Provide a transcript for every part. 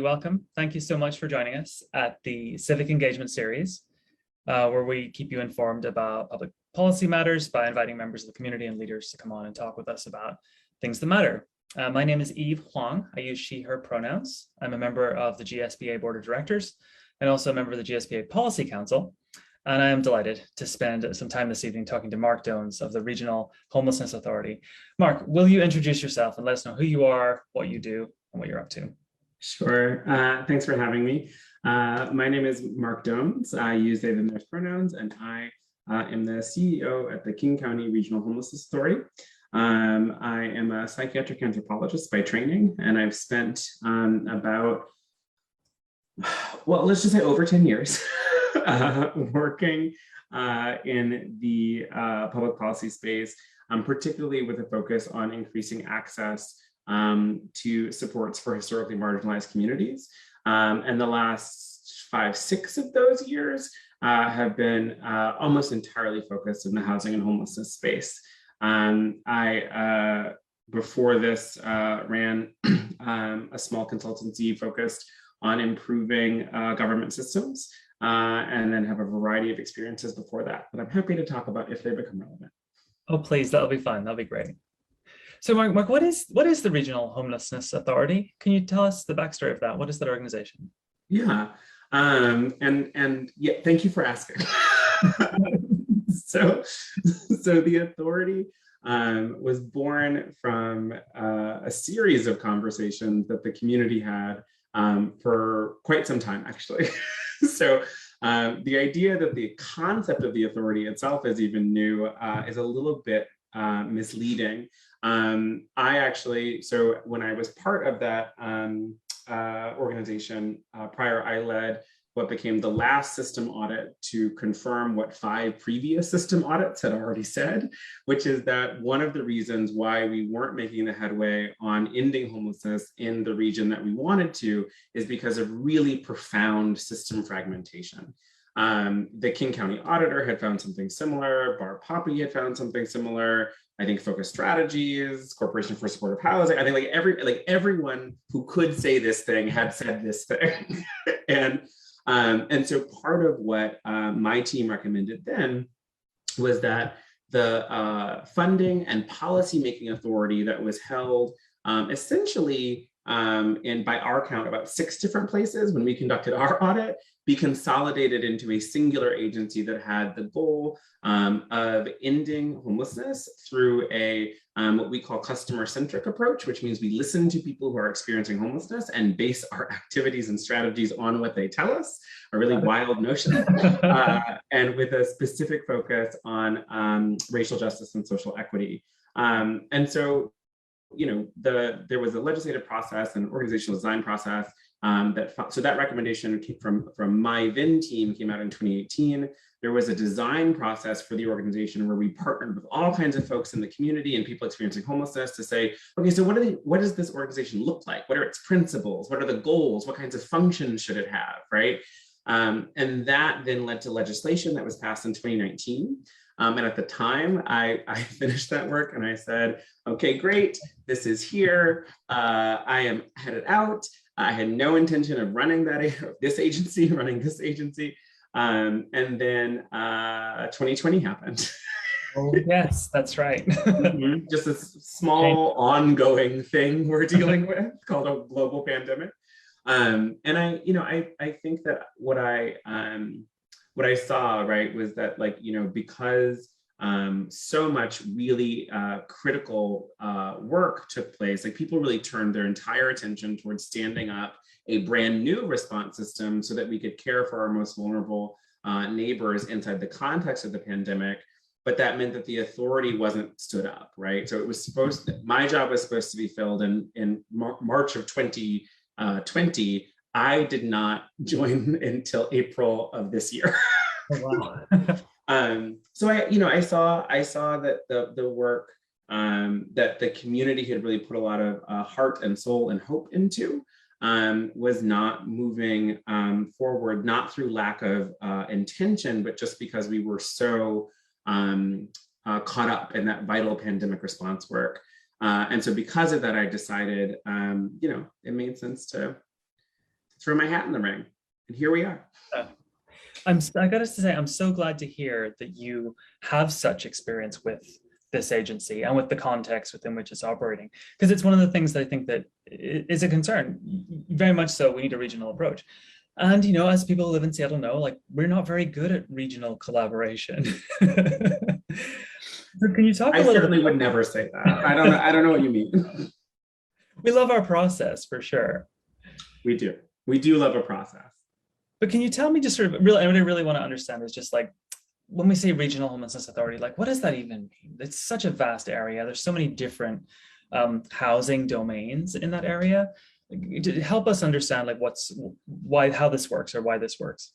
Welcome. Thank you so much for joining us at the Civic Engagement Series, where we keep you informed about public policy matters by inviting members of the community and leaders to come on and talk with us about things that matter. My name is Eve Huang. I use she, her pronouns. I'm a member of the GSBA Board of Directors and also a member of the GSBA Policy Council. And I am delighted to spend some time this evening talking to Marc Dones of the Regional Homelessness Authority. Marc, will you introduce yourself and let us know who you are, what you do, and what you're up to? Sure. Thanks for having me. My name is Marc Dones. I use they, them, theirs pronouns, and I am the CEO at the King County Regional Homelessness Authority. I am a psychiatric anthropologist by training, and I've spent let's just say over 10 years working in the public policy space, particularly with a focus on increasing access to supports for historically marginalized communities. And the last 5-6 of those years have been almost entirely focused in the housing and homelessness space. I, before this, ran a small consultancy focused on improving government systems, and then have a variety of experiences before that. But I'm happy to talk about if they become relevant. Oh, please, that'll be fun. That'll be great. So Marc, what is the Regional Homelessness Authority? Can you tell us the backstory of that? What is that organization? Yeah, and yeah, thank you for asking. So the authority was born from a series of conversations that the community had for quite some time, actually. So the idea that the concept of the authority itself is even new is a little bit misleading. So when I was part of that organization prior, I led what became the last system audit to confirm what 5 previous system audits had already said, which is that one of the reasons why we weren't making the headway on ending homelessness in the region that we wanted to is because of really profound system fragmentation. The King County auditor had found something similar, Bar Poppy had found something similar, I think Focus Strategies, Corporation for Supportive Housing, I think everyone who could say this thing had said this thing. And so part of what my team recommended then was that the funding and policymaking authority that was held essentially by our count, about 6 different places when we conducted our audit, be consolidated into a singular agency that had the goal of ending homelessness through a what we call customer-centric approach, which means we listen to people who are experiencing homelessness and base our activities and strategies on what they tell us, a really wild notion, and with a specific focus on racial justice and social equity. And so, there was a legislative process and organizational design process so that recommendation came from my then team, came out in 2018. There was a design process for the organization where we partnered with all kinds of folks in the community and people experiencing homelessness to say, okay, so what does this organization look like? What are its principles? What are the goals? What kinds of functions should it have, right? And that then led to legislation that was passed in 2019. And at the time, I finished that work and I said, okay, great, this is here. I am headed out. I had no intention of running this agency. And then 2020 happened. Oh, yes, that's right. Just a small ongoing thing we're dealing with called a global pandemic. And I think that what I saw, right, was that because so much really critical work took place, people really turned their entire attention towards standing up a brand new response system so that we could care for our most vulnerable neighbors inside the context of the pandemic. But that meant that the authority wasn't stood up, right? So it was my job was supposed to be filled in March of 2020. I did not join until April of this year. Oh, wow. So I saw that the work that the community had really put a lot of heart and soul and hope into was not moving forward, not through lack of intention, but just because we were so caught up in that vital pandemic response work. And so because of that, I decided, it made sense to throw my hat in the ring. And here we are. I gotta say, I'm so glad to hear that you have such experience with this agency and with the context within which it's operating, because it's one of the things that I think that is a concern. Very much so, we need a regional approach. And, you know, as people who live in Seattle know, like, we're not very good at regional collaboration. So can you talk a little bit? I certainly would never say that. I don't know what you mean. We love our process for sure. We do. We do love a process. But can you tell me just sort of really, what I really want to understand is just like, when we say regional homelessness authority, like, what does that even mean? It's such a vast area. There's so many different housing domains in that area. Help us understand like how this works or why this works.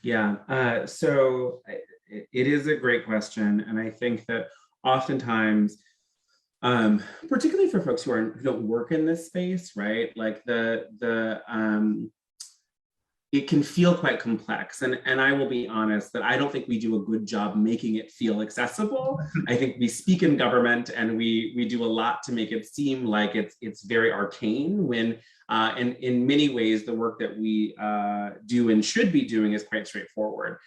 Yeah, so it is a great question. And I think that oftentimes, particularly for folks who don't work in this space, right? Like it can feel quite complex. And I will be honest that I don't think we do a good job making it feel accessible. I think we speak in government and we do a lot to make it seem like it's very arcane when in many ways, the work that we do and should be doing is quite straightforward.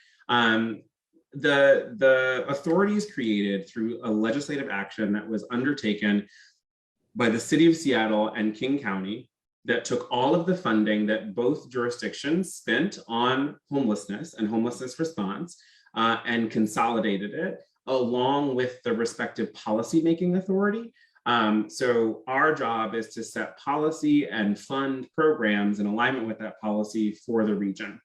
The authorities created through a legislative action that was undertaken by the city of Seattle and King County that took all of the funding that both jurisdictions spent on homelessness and homelessness response and consolidated it along with the respective policymaking authority. So our job is to set policy and fund programs in alignment with that policy for the region.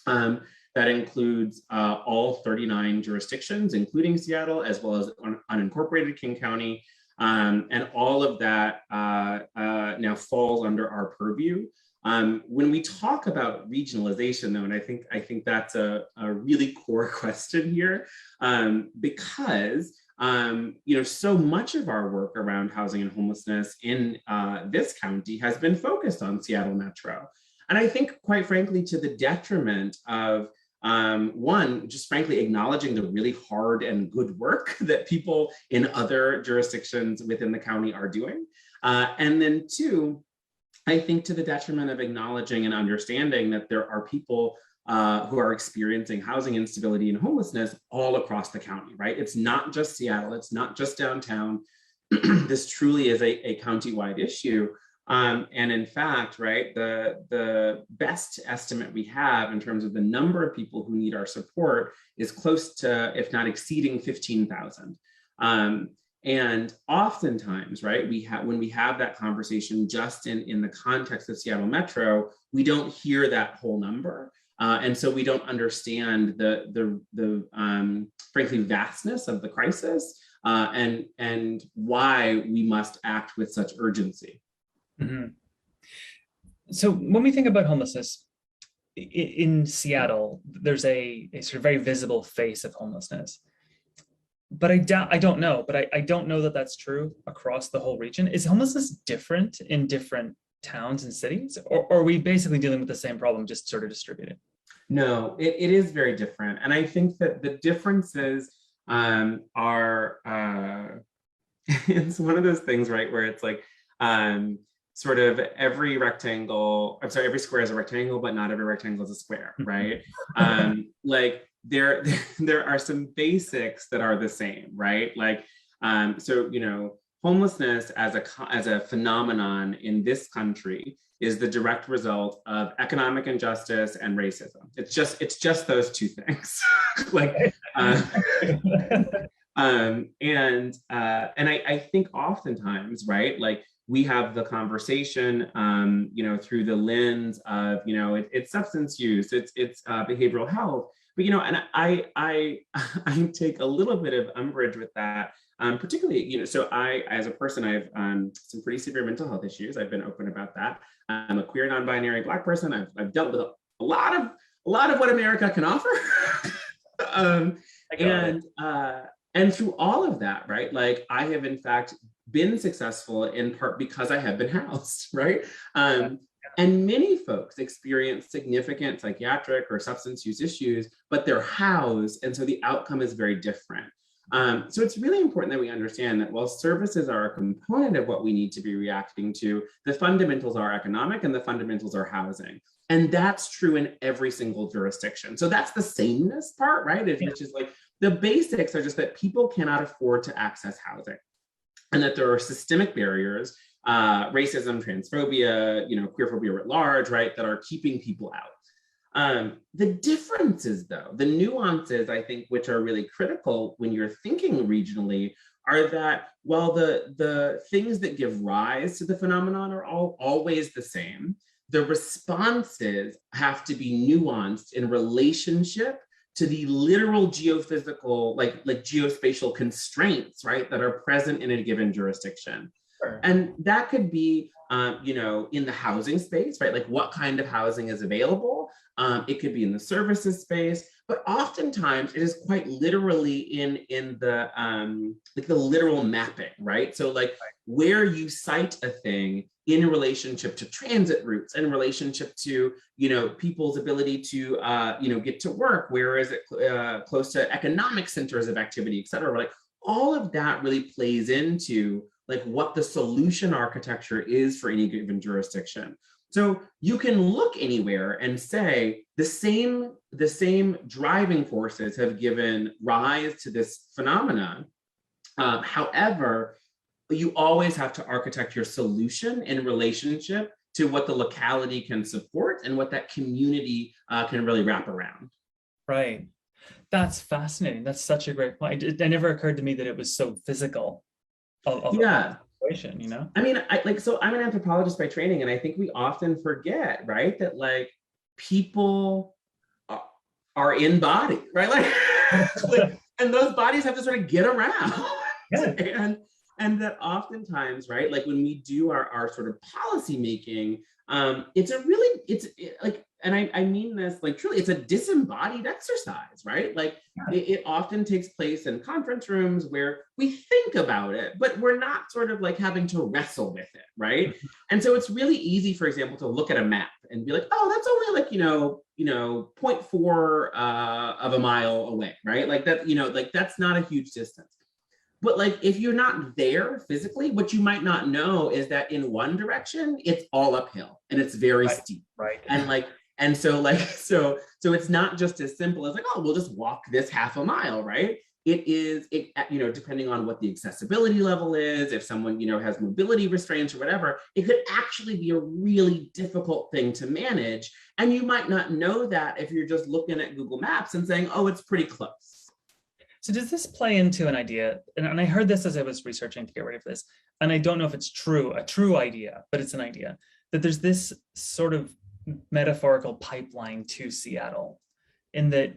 That includes all 39 jurisdictions, including Seattle, as well as unincorporated King County. And all of that now falls under our purview. When we talk about regionalization, though, and I think that's a really core question here, because so much of our work around housing and homelessness in this county has been focused on Seattle Metro. And I think, quite frankly, to the detriment of one, just frankly, acknowledging the really hard and good work that people in other jurisdictions within the county are doing. And then two, I think to the detriment of acknowledging and understanding that there are people who are experiencing housing instability and homelessness all across the county, right? It's not just Seattle, it's not just downtown. This truly is a county-wide issue. And in fact, right, the best estimate we have in terms of the number of people who need our support is close to, if not exceeding 15,000. And oftentimes, right, when we have that conversation just in the context of Seattle Metro, we don't hear that whole number. And so we don't understand the frankly vastness of the crisis and why we must act with such urgency. Mm-hmm. So when we think about homelessness in Seattle, there's a sort of very visible face of homelessness. But I don't know that that's true across the whole region. Is homelessness different in different towns and cities, or are we basically dealing with the same problem, just sort of distributed? No, it is very different. And I think that the differences are, it's one of those things, right, where it's like, sort of every square is a rectangle, but not every rectangle is a square, right? Like there are some basics that are the same, right? Like, so, homelessness as a phenomenon in this country is the direct result of economic injustice and racism. It's just those two things. Like, and I think oftentimes, right, like, we have the conversation, through the lens of, it's substance use, it's behavioral health, but, and I take a little bit of umbrage with that, particularly, so as a person, I have some pretty severe mental health issues. I've been open about that. I'm a queer, non-binary Black person. I've dealt with a lot of what America can offer, and through all of that, right, like I have in fact been successful in part because I have been housed, right? And many folks experience significant psychiatric or substance use issues, but they're housed. And so the outcome is very different. So it's really important that we understand that while services are a component of what we need to be reacting to, the fundamentals are economic and the fundamentals are housing. And that's true in every single jurisdiction. So that's the sameness part, right? Which is like the basics are just that people cannot afford to access housing and that there are systemic barriers, racism, transphobia, queerphobia writ large, right, that are keeping people out. The differences, though, the nuances, I think, which are really critical when you're thinking regionally, are that while the things that give rise to the phenomenon are always the same, the responses have to be nuanced in relationship to the literal geophysical, like geospatial constraints, right, that are present in a given jurisdiction. Sure. And that could be, in the housing space, right? Like what kind of housing is available? It could be in the services space, but oftentimes it is quite literally in the the literal mapping, right? So like where you cite a thing in relationship to transit routes, in relationship to people's ability to get to work, where is it close to economic centers of activity, et cetera. Like all of that really plays into like what the solution architecture is for any given jurisdiction. So you can look anywhere and say the same driving forces have given rise to this phenomenon. However, you always have to architect your solution in relationship to what the locality can support and what that community can really wrap around. Right. That's fascinating. That's such a great point. It never occurred to me that it was so physical of a situation, I mean, so I'm an anthropologist by training, and I think we often forget, right, that like people are in body, right? Like, and those bodies have to sort of get around. Yeah. And that oftentimes, right, like when we do our sort of policy making, I mean this like truly, it's a disembodied exercise, right? Like it often takes place in conference rooms where we think about it, but we're not sort of like having to wrestle with it, right? And so it's really easy, for example, to look at a map and be like, oh, that's only like, 0.4 of a mile away, right? Like that, like that's not a huge distance. But like, if you're not there physically, what you might not know is that in one direction, it's all uphill and it's very steep. Right. And so it's not just as simple as like, oh, we'll just walk this half a mile, right? It depending on what the accessibility level is, if someone, has mobility restraints or whatever, it could actually be a really difficult thing to manage. And you might not know that if you're just looking at Google Maps and saying, oh, it's pretty close. So does this play into an idea, and I heard this as I was researching to get ready for this, and I don't know if it's a true idea, but it's an idea, that there's this sort of metaphorical pipeline to Seattle, in that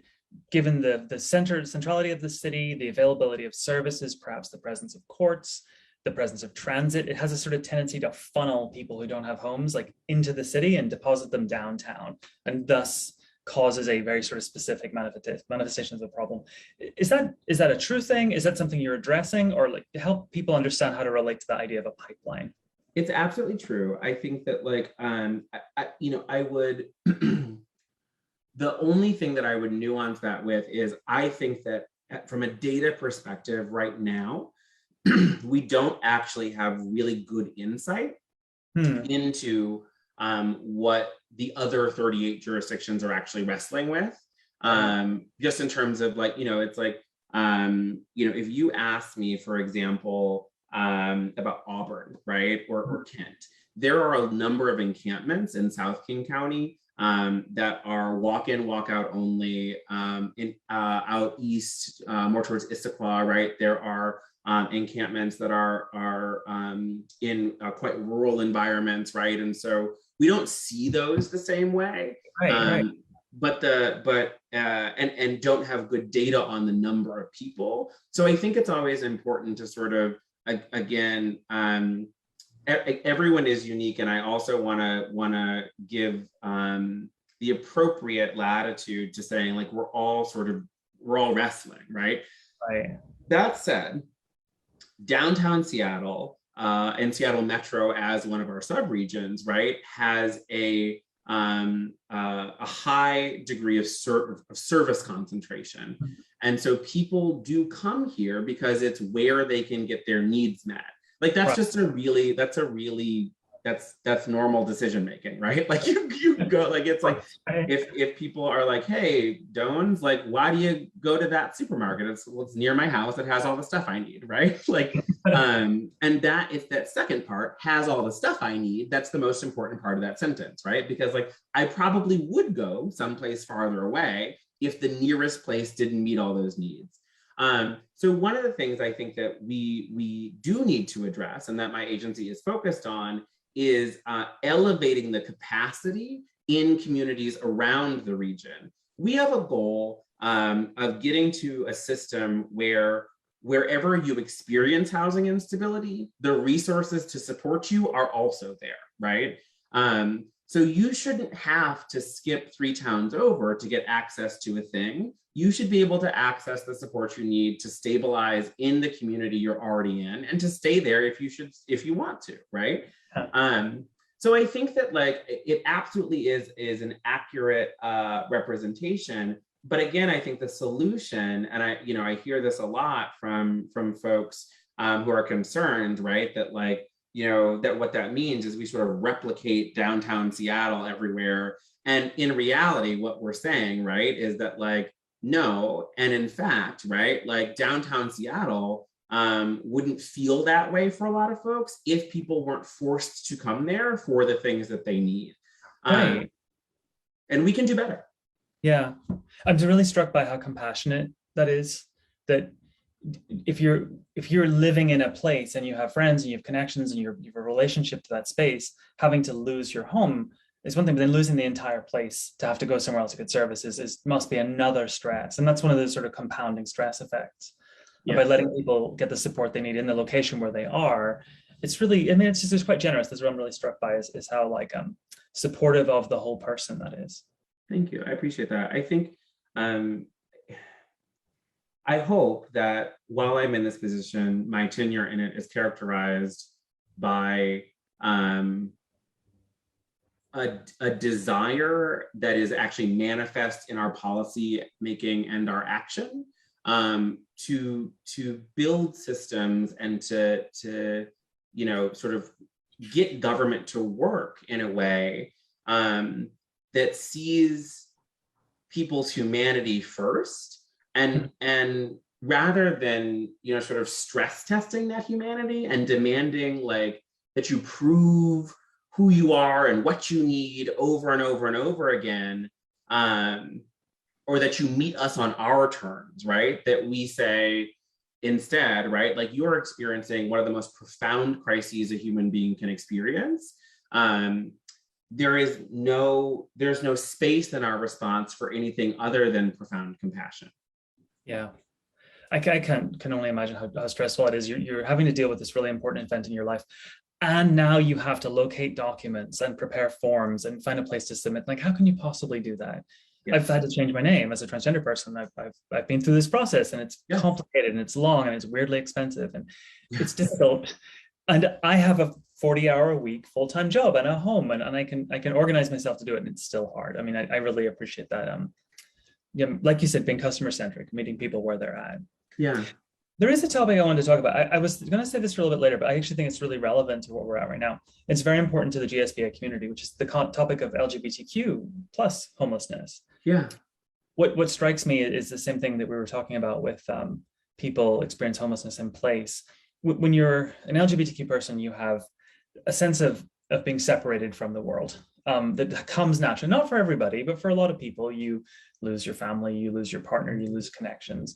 given the centrality of the city, the availability of services, perhaps the presence of courts, the presence of transit, it has a sort of tendency to funnel people who don't have homes like into the city and deposit them downtown, and thus causes a very sort of specific manifestation of the problem. Is that a true thing? Is that something you're addressing, or like to help people understand how to relate to the idea of a pipeline? It's absolutely true. I think that like, I would, the only thing that I would nuance that with is I think that from a data perspective right now, we don't actually have really good insight into what the other 38 jurisdictions are actually wrestling with. Just in terms of like, it's like, if you ask me, for example, about Auburn, right, or Kent, there are a number of encampments in South King County that are walk-in, walk-out only, out east, more towards Issaquah, right? There are encampments that are in quite rural environments, right? And so we don't see those the same way, right. But don't have good data on the number of people. So I think it's always important to sort of, again, everyone is unique, and I also want to give the appropriate latitude to saying like we're all wrestling, right? Right. That said, downtown Seattle and Seattle Metro as one of our subregions, right, has a high degree of service concentration. And so people do come here because it's where they can get their needs met. Like that's just that's normal decision making, right? Like you go, like it's like if people are like, hey, Dones, like why do you go to that supermarket? It's near my house, it has all the stuff I need, right? Like and that, if that second part has all the stuff I need, that's the most important part of that sentence, right? Because like I probably would go someplace farther away if the nearest place didn't meet all those needs. So one of the things I think that we do need to address, and that my agency is focused on, is elevating the capacity in communities around the region. We have a goal of getting to a system where wherever you experience housing instability, the resources to support you are also there, right? So you shouldn't have to skip 3 towns over to get access to a thing. You should be able to access the support you need to stabilize in the community you're already in and to stay there if you want to, right? So I think that like it absolutely is an accurate representation. But again, I think the solution, and I hear this a lot from folks who are concerned, right? That like, that what that means is we sort of replicate downtown Seattle everywhere. And in reality, what we're saying, right, is that like, no, and in fact, right, like downtown Seattle wouldn't feel that way for a lot of folks if people weren't forced to come there for the things that they need. Right. And we can do better. Yeah. I'm really struck by how compassionate that is, that if you're living in a place and you have friends and you have connections and you have a relationship to that space, having to lose your home is one thing, but then losing the entire place to have to go somewhere else to get services must be another stress. And that's one of those sort of compounding stress effects. Yes. By letting people get the support they need in the location where they are, it's really, it's quite generous. That's what I'm really struck by is how like supportive of the whole person that is. Thank you. I appreciate that. I think, I hope that while I'm in this position, my tenure in it is characterized by a desire that is actually manifest in our policy making and our action to build systems and to sort of get government to work in a way that sees people's humanity first, and rather than sort of stress testing that humanity and demanding like that you prove who you are and what you need over and over and over again, or that you meet us on our terms, right? That we say instead, right, like you're experiencing one of the most profound crises a human being can experience. There's no space in our response for anything other than profound compassion. Yeah, I can only imagine how stressful it is. You're having to deal with this really important event in your life, and now you have to locate documents and prepare forms and find a place to submit. Like, how can you possibly do that? Yes. I've had to change my name as a transgender person. I've been through this process, and it's complicated and it's long and it's weirdly expensive and it's difficult. And I have a 40-hour-a-week full-time job and a home, and I can organize myself to do it, and it's still hard. I mean, I really appreciate that. Like you said, being customer-centric, meeting people where they're at. Yeah. There is a topic I wanted to talk about. I was going to say this for a little bit later, but I actually think it's really relevant to where we're at right now. It's very important to the GSBA community, which is the topic of LGBTQ plus homelessness. Yeah. What strikes me is the same thing that we were talking about with people experience homelessness in place. When you're an LGBTQ person, you have a sense of being separated from the world that comes naturally, not for everybody, but for a lot of people. You lose your family, you lose your partner, you lose connections.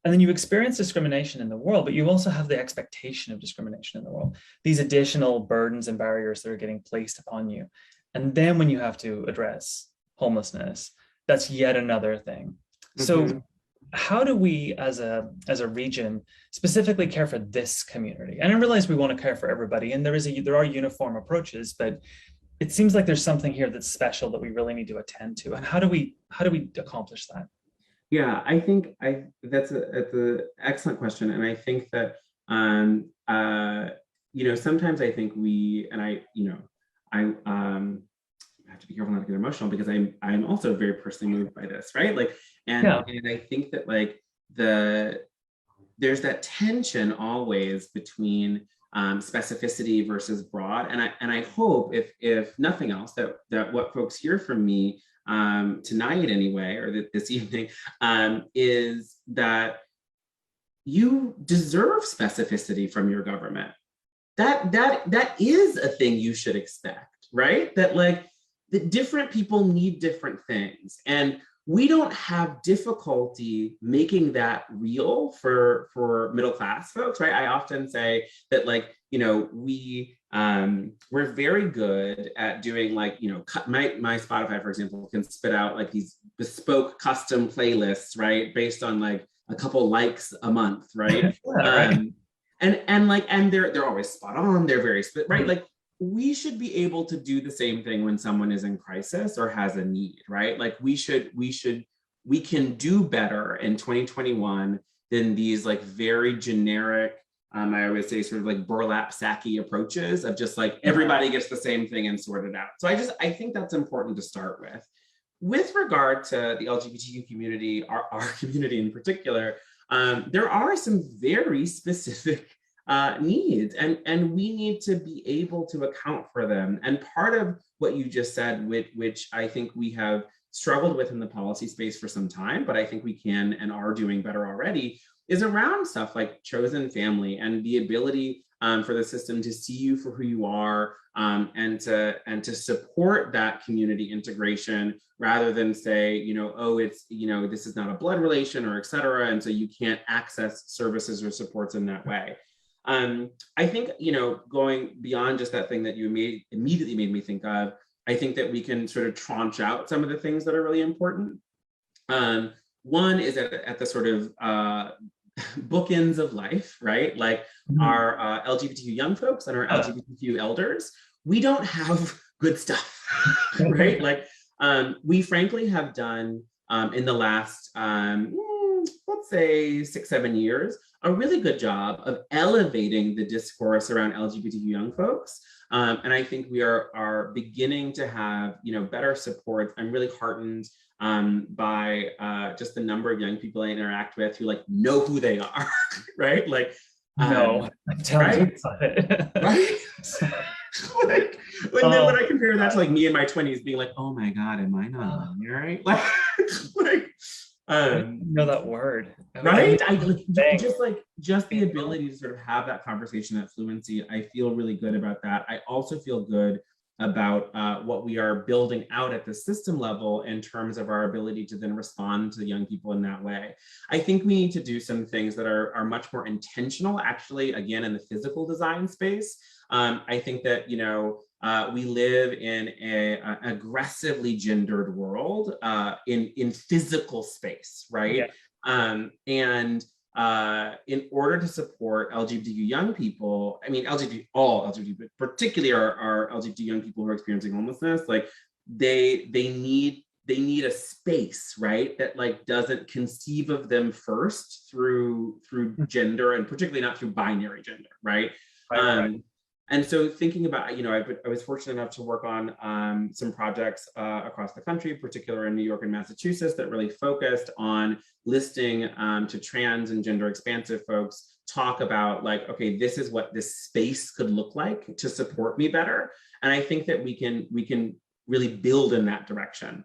And then you experience discrimination in the world, but you also have the expectation of discrimination in the world, these additional burdens and barriers that are getting placed upon you. And then when you have to address homelessness, that's yet another thing. Mm-hmm. So how do we as a region specifically care for this community? And I realize we want to care for everybody, and there are uniform approaches, but it seems like there's something here that's special that we really need to attend to. And how do we accomplish that? Yeah, I think that's an excellent question. And I think that sometimes I think I have to be careful not to get emotional because I'm also very personally moved by this, right? Like, and I think that like there's that tension always between specificity versus broad. And I hope, if nothing else, that what folks hear from me tonight anyway, or this evening, is that you deserve specificity from your government. That is a thing you should expect, right? That like the different people need different things. And we don't have difficulty making that real for middle class folks, right? I often say that, like, you know, we're very good at doing, like, you know, my Spotify, for example, can spit out like these bespoke custom playlists, right, based on like a couple likes a month, right? Yeah, right. And they're always spot on. They're very right, like, we should be able to do the same thing when someone is in crisis or has a need, right? Like we can do better in 2021 than these like very generic, I always say sort of like burlap sacky approaches of just like everybody gets the same thing and sort it out. So I think that's important to start with. With regard to the LGBTQ community, our community in particular, there are some very specific needs, and we need to be able to account for them. And part of what you just said, which I think we have struggled with in the policy space for some time, but I think we can and are doing better already, is around stuff like chosen family and the ability for the system to see you for who you are, and to support that community integration, rather than say, you know, oh, it's, you know, this is not a blood relation, or et cetera, and so you can't access services or supports in that way. I think, you know, going beyond just that thing that you immediately made me think of, I think that we can sort of tranche out some of the things that are really important. One is at the sort of bookends of life, right? Like our LGBTQ young folks and our LGBTQ elders, we don't have good stuff, right? Like we frankly have done in the last, let's say 6-7 years, a really good job of elevating the discourse around LGBTQ young folks. And I think we are beginning to have, you know, better support. I'm really heartened by just the number of young people I interact with who like know who they are, right? Like, No, tell me about it. Right? Like, then when I compare that to like me in my 20s being like, oh my God, am I not right? Like, know that word, right? Just the ability to sort of have that conversation at fluency. I feel really good about that. I also feel good about what we are building out at the system level in terms of our ability to then respond to young people in that way. I think we need to do some things that are much more intentional, actually, again, in the physical design space. I think that, you know, we live in an aggressively gendered world in physical space, right? Yeah. In order to support LGBTQ young people, I mean, all LGBT, but particularly our LGBT young people who are experiencing homelessness, like they need a space, right, that like doesn't conceive of them first through gender, and particularly not through binary gender, right? Right. And so thinking about, you know, I was fortunate enough to work on some projects across the country, particularly in New York and Massachusetts, that really focused on listening to trans and gender expansive folks talk about like, okay, this is what this space could look like to support me better. And I think that we can really build in that direction.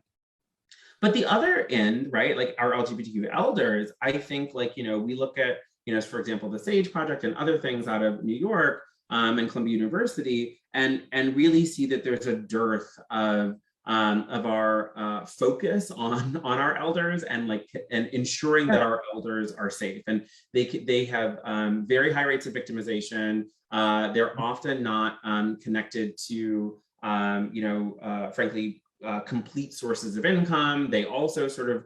But the other end, right, like our LGBTQ elders, I think, like, you know, we look at, you know, for example, the SAGE project and other things out of New York, and Columbia University, and really see that there's a dearth of our focus on our elders and ensuring that our elders are safe. And they have very high rates of victimization. They're often not connected to frankly, complete sources of income. They also sort of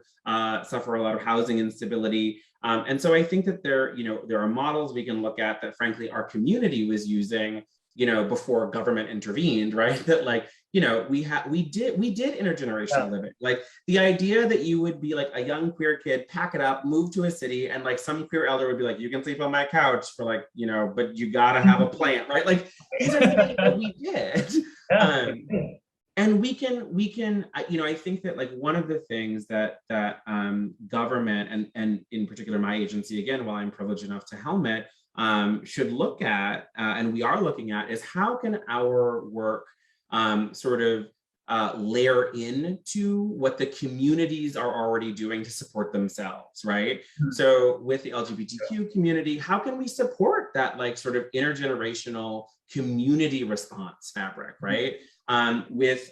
suffer a lot of housing instability. And so I think that there are models we can look at that, frankly, our community was using, you know, before government intervened, right? That, like, you know, we did intergenerational living. Like the idea that you would be like a young queer kid, pack it up, move to a city, and like some queer elder would be like, you can sleep on my couch for like, you know, but you gotta have a plant, right? Like these are things that we did. and we can, you know, I think that like one of the things that government and in particular my agency, again, while I'm privileged enough to helmet, should look at, and we are looking at, is how can our work sort of layer into what the communities are already doing to support themselves, right? Mm-hmm. So with the LGBTQ community, how can we support that like sort of intergenerational community response fabric, right? With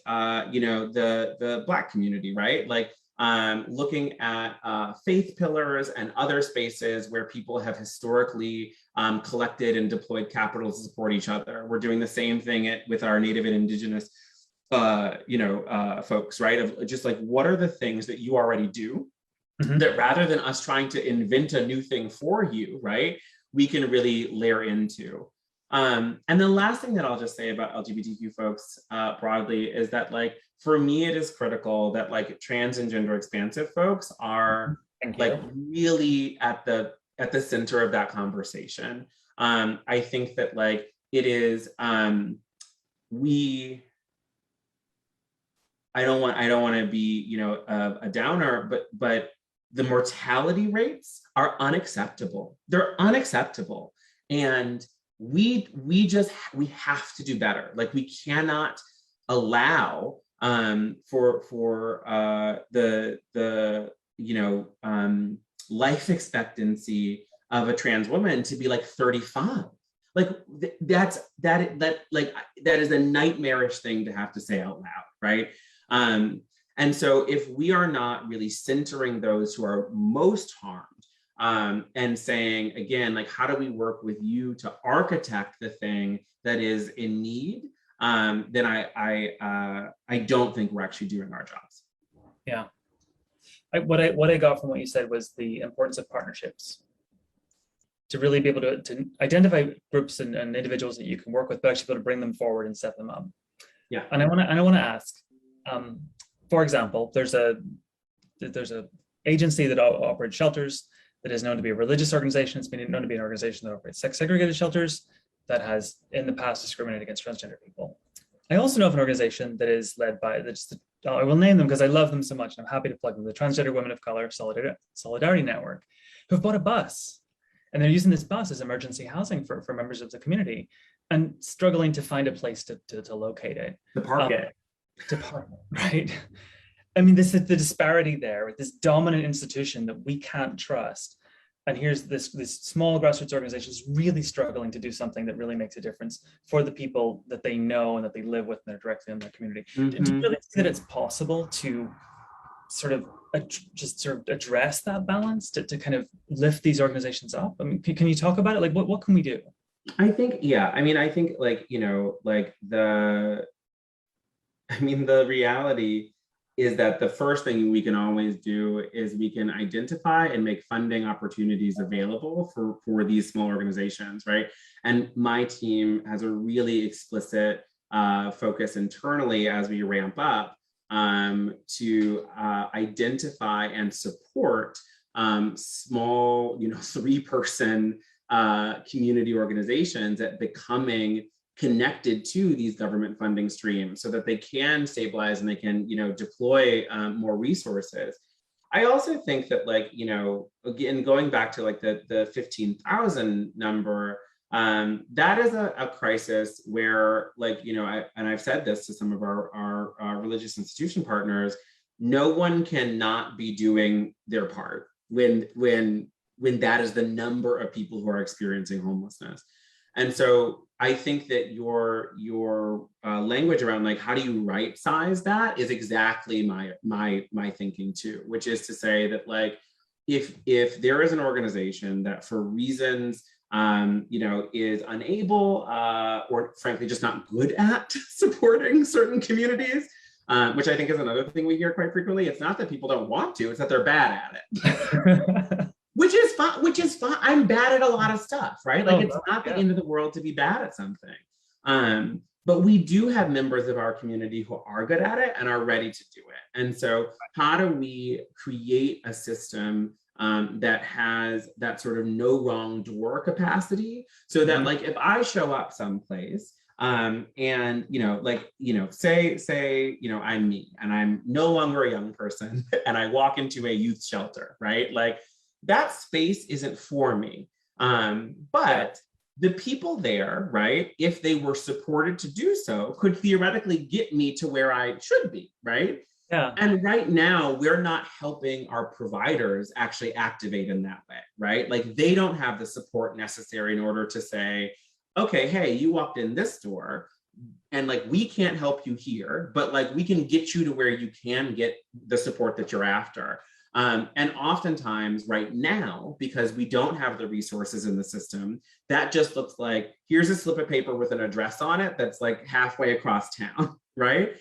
you know, the Black community, right? Like looking at faith pillars and other spaces where people have historically collected and deployed capital to support each other. We're doing the same thing with our Native and Indigenous you know, folks, right? Of just like, what are the things that you already do that rather than us trying to invent a new thing for you, right? We can really layer into. And the last thing that I'll just say about LGBTQ folks broadly is that like, for me, it is critical that like trans and gender expansive folks are like really at the center of that conversation. I think that like it is, I don't want to be, you know, a downer, but the mortality rates are unacceptable. They're unacceptable, and we have to do better. Like we cannot allow for the you know life expectancy of a trans woman to be like 35. Like that is a nightmarish thing to have to say out loud, right? And so if we are not really centering those who are most harmed and saying, again, like, how do we work with you to architect the thing that is in need, then I don't think we're actually doing our jobs. Yeah. What I got from what you said was the importance of partnerships, to really be able to identify groups and individuals that you can work with, but actually be able to bring them forward and set them up. Yeah. And I want to ask, for example, there's a agency that operates shelters that is known to be a religious organization. It's been known to be an organization that operates sex segregated shelters that has in the past discriminated against transgender people. I also know of an organization that is led by, I will name them because I love them so much and I'm happy to plug them, the Transgender Women of Color Solidarity Network, who have bought a bus. And they're using this bus as emergency housing for members of the community and struggling to find a place to locate it. To park it. To park it, right? I mean, this is the disparity there with this dominant institution that we can't trust. And here's this small grassroots organization is really struggling to do something that really makes a difference for the people that they know and that they live with and they're directly in their community. Do you really see that it's possible to sort of address that balance, to kind of lift these organizations up? I mean, can you talk about it? Like, what can we do? I think, yeah, I mean, I think like, you know, like the reality is that the first thing we can always do is we can identify and make funding opportunities available for these small organizations, right? And my team has a really explicit focus internally as we ramp up to identify and support small, you know, 3-person community organizations at becoming connected to these government funding streams so that they can stabilize and they can, you know, deploy more resources. I also think that, like, you know, again, going back to like the 15,000 number, that is a crisis where, like, you know, I've said this to some of our religious institution partners, no one cannot be doing their part when that is the number of people who are experiencing homelessness. And so I think that your language around like, how do you right size that is exactly my thinking too, which is to say that, like, if there is an organization that for reasons, you know, is unable or frankly just not good at supporting certain communities, which I think is another thing we hear quite frequently. It's not that people don't want to, it's that they're bad at it. Which is fine. I'm bad at a lot of stuff, right? Like, it's not the end of the world to be bad at something. But we do have members of our community who are good at it and are ready to do it. And so how do we create a system that has that sort of no wrong door capacity so that, like, if I show up someplace And, say, I'm me and I'm no longer a young person and I walk into a youth shelter, right? Like that space isn't for me. But the people there, right, if they were supported to do so, could theoretically get me to where I should be, right? Yeah. And right now, we're not helping our providers actually activate in that way, right? Like they don't have the support necessary in order to say, okay, hey, you walked in this door and like we can't help you here, but like we can get you to where you can get the support that you're after. And oftentimes right now, because we don't have the resources in the system, that just looks like, here's a slip of paper with an address on it that's like halfway across town, right?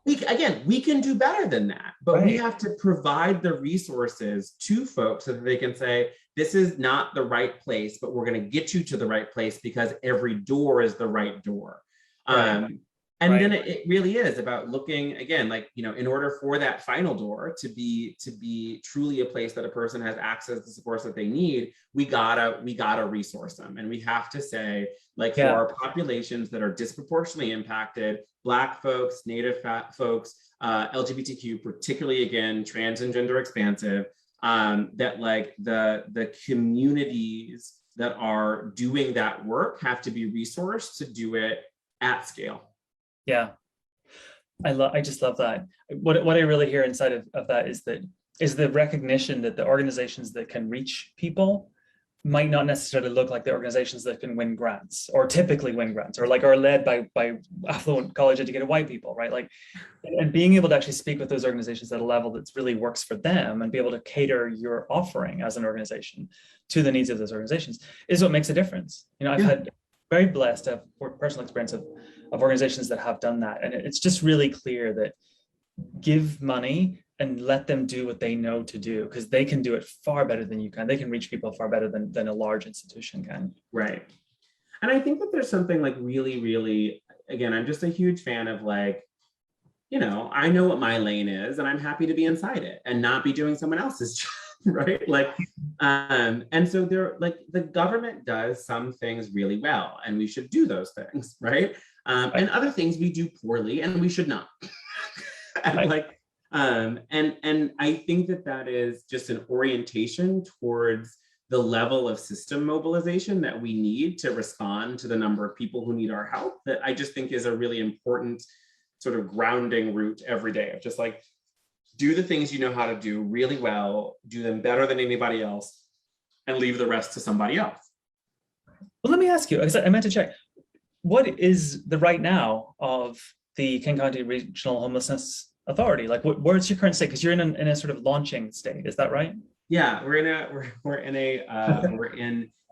We can do better than that, but we have to provide the resources to folks so that they can say, this is not the right place, but we're going to get you to the right place because every door is the right door. Then it really is about looking again, like, in order for that final door to be truly a place that a person has access to supports that they need, we gotta resource them. And we have to say, like, for our populations that are disproportionately impacted, Black folks, Native folks, LGBTQ, particularly again, trans and gender expansive, that like the communities that are doing that work have to be resourced to do it at scale. Yeah, I just love that. What I really hear inside of that is the recognition that the organizations that can reach people might not necessarily look like the organizations that can win grants or typically win grants or like are led by affluent college educated white people, right? Like, and being able to actually speak with those organizations at a level that really works for them and be able to cater your offering as an organization to the needs of those organizations is what makes a difference. I've had very blessed to have personal experience of organizations that have done that. And it's just really clear that give money and let them do what they know to do, because they can do it far better than you can. They can reach people far better than a large institution can. Right. And I think that there's something like really, really, again, I'm just a huge fan of like, I know what my lane is and I'm happy to be inside it and not be doing someone else's job. Right. Like, and so the government does some things really well and we should do those things. Right. And other things we do poorly and we should not. And I think that is just an orientation towards the level of system mobilization that we need to respond to the number of people who need our help, that I just think is a really important sort of grounding route every day of just like, do the things you know how to do really well, do them better than anybody else, and leave the rest to somebody else. Well, let me ask you, because I meant to check, what is the right now of the King County Regional Homelessness Authority? Like, where's your current state? Because you're in a sort of launching state, is that right? Yeah, we're in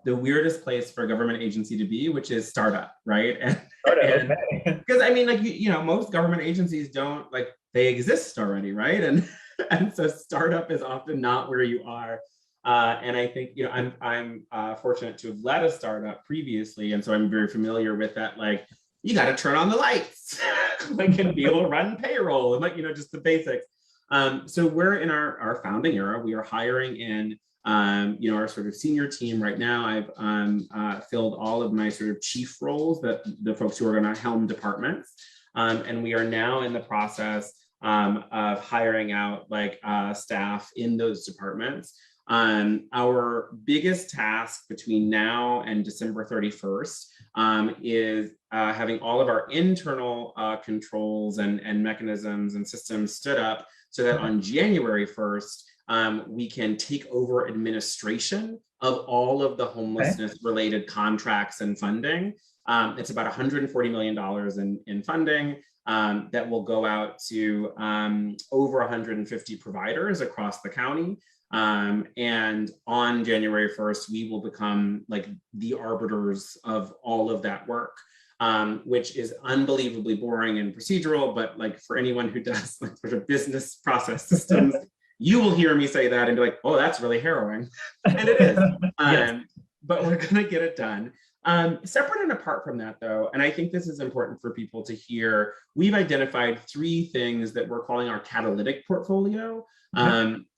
the weirdest place for a government agency to be, which is startup, right? Because I mean, like most government agencies don't like they exist already, right? And so startup is often not where you are. And I think I'm fortunate to have led a startup previously, and so I'm very familiar with that. Like, you got to turn on the lights, like, and be able to run payroll, and like just the basics. So we're in our founding era. We are hiring in our sort of senior team right now. I've filled all of my sort of chief roles, that the folks who are going to helm departments, and we are now in the process of hiring out like staff in those departments. Our biggest task between now and December 31st is having all of our internal controls and mechanisms and systems stood up so that on January 1st, we can take over administration of all of the homelessness related contracts and funding. It's about $140 million in funding that will go out to over 150 providers across the county. And on January 1st, we will become like the arbiters of all of that work, which is unbelievably boring and procedural. But like for anyone who does like sort of business process systems, you will hear me say that and be like, oh, that's really harrowing. And it is. But we're going to get it done. Separate and apart from that, though, and I think this is important for people to hear, we've identified 3 things that we're calling our Catalytic Portfolio.